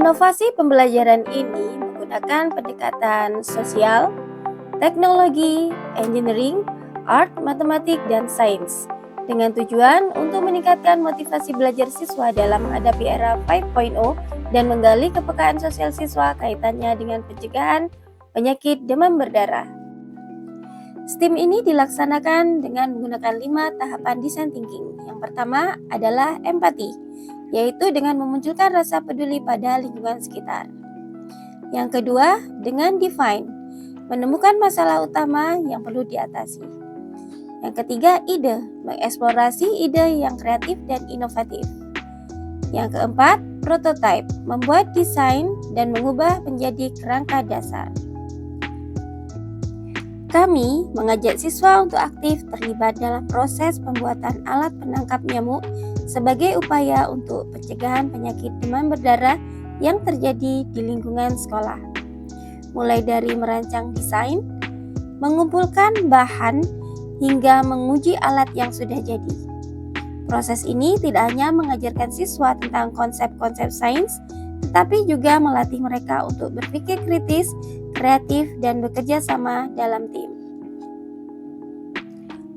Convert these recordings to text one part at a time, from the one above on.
Inovasi pembelajaran ini menggunakan pendekatan sosial, teknologi, engineering, art, matematik, dan sains dengan tujuan untuk meningkatkan motivasi belajar siswa dalam menghadapi era 5.0 dan menggali kepekaan sosial siswa kaitannya dengan pencegahan penyakit demam berdarah. STEAM ini dilaksanakan dengan menggunakan 5 tahapan design thinking. Yang pertama adalah empati, yaitu dengan memunculkan rasa peduli pada lingkungan sekitar. Yang kedua, dengan define, menemukan masalah utama yang perlu diatasi. Yang ketiga, ide, mengeksplorasi ide yang kreatif dan inovatif. Yang keempat, prototype, membuat desain dan mengubah menjadi kerangka dasar. Kami mengajak siswa untuk aktif terlibat dalam proses pembuatan alat penangkap nyamuk sebagai upaya untuk pencegahan penyakit demam berdarah yang terjadi di lingkungan sekolah. Mulai dari merancang desain, mengumpulkan bahan, hingga menguji alat yang sudah jadi. Proses ini tidak hanya mengajarkan siswa tentang konsep-konsep sains, tetapi juga melatih mereka untuk berpikir kritis, kreatif, dan bekerja sama dalam tim.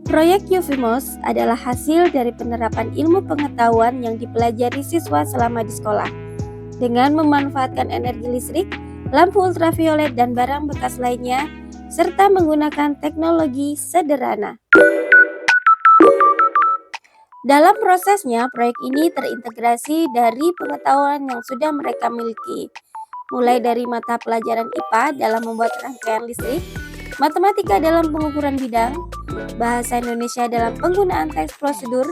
Proyek Eufimos adalah hasil dari penerapan ilmu pengetahuan yang dipelajari siswa selama di sekolah. Dengan memanfaatkan energi listrik, lampu ultraviolet, dan barang bekas lainnya, serta menggunakan teknologi sederhana. Dalam prosesnya, proyek ini terintegrasi dari pengetahuan yang sudah mereka miliki, mulai dari mata pelajaran IPA dalam membuat rangkaian listrik, matematika dalam pengukuran bidang, bahasa Indonesia dalam penggunaan teks prosedur,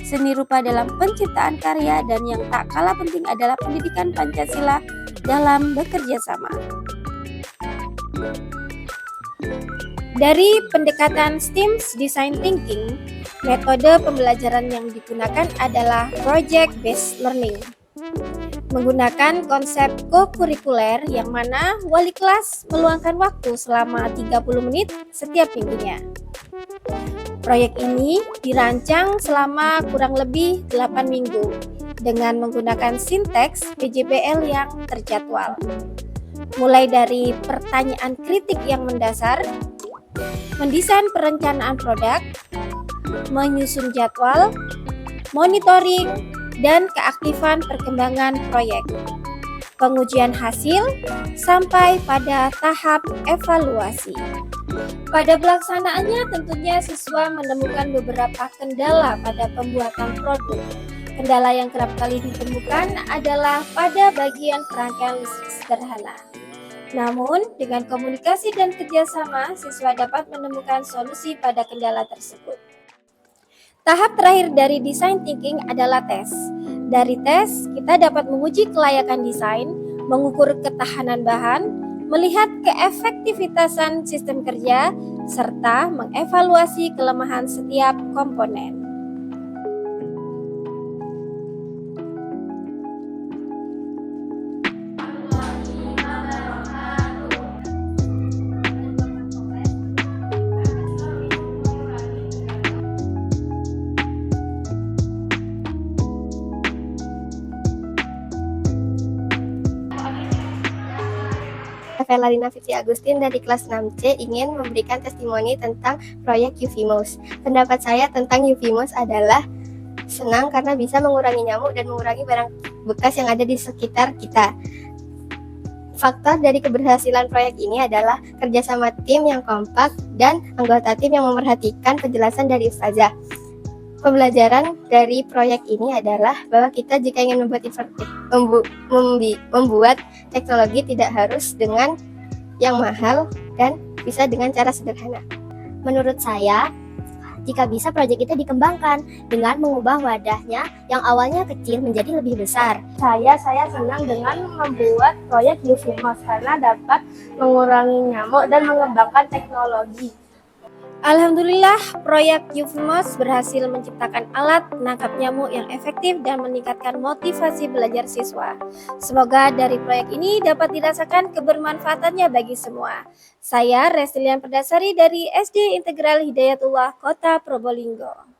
seni rupa dalam penciptaan karya, dan yang tak kalah penting adalah pendidikan Pancasila dalam bekerja sama. Dari pendekatan STEAM Design Thinking, metode pembelajaran yang digunakan adalah Project Based Learning. Menggunakan konsep co-kurikuler yang mana wali kelas meluangkan waktu selama 30 menit setiap minggunya. Proyek ini dirancang selama kurang lebih 8 minggu dengan menggunakan sinteks PJBL yang terjadwal. Mulai dari pertanyaan kritik yang mendasar, mendesain perencanaan produk, menyusun jadwal, monitoring, dan keaktifan perkembangan proyek, pengujian hasil, sampai pada tahap evaluasi. Pada pelaksanaannya tentunya siswa menemukan beberapa kendala pada pembuatan produk. Kendala yang kerap kali ditemukan adalah pada bagian perangkaian listrik sederhana. Namun, dengan komunikasi dan kerjasama, siswa dapat menemukan solusi pada kendala tersebut. Tahap terakhir dari design thinking adalah tes. Dari tes, kita dapat menguji kelayakan desain, mengukur ketahanan bahan, melihat keefektivitasan sistem kerja, serta mengevaluasi kelemahan setiap komponen. Velarina Fitri Agustin dari kelas 6C ingin memberikan testimoni tentang proyek Eufimos. Pendapat saya tentang Eufimos adalah senang karena bisa mengurangi nyamuk dan mengurangi barang bekas yang ada di sekitar kita. Faktor dari keberhasilan proyek ini adalah kerjasama tim yang kompak dan anggota tim yang memerhatikan penjelasan dari ustazah. Pembelajaran dari proyek ini adalah bahwa kita jika ingin membuat teknologi tidak harus dengan yang mahal dan bisa dengan cara sederhana. Menurut saya, jika bisa proyek itu dikembangkan dengan mengubah wadahnya yang awalnya kecil menjadi lebih besar. Saya senang dengan membuat proyek Eufimos karena dapat mengurangi nyamuk dan mengembangkan teknologi. Alhamdulillah, proyek Eufimos berhasil menciptakan alat penangkap nyamuk yang efektif dan meningkatkan motivasi belajar siswa. Semoga dari proyek ini dapat dirasakan kebermanfaatannya bagi semua. Saya Restilian Perdasari dari SD Integral Hidayatullah Kota Probolinggo.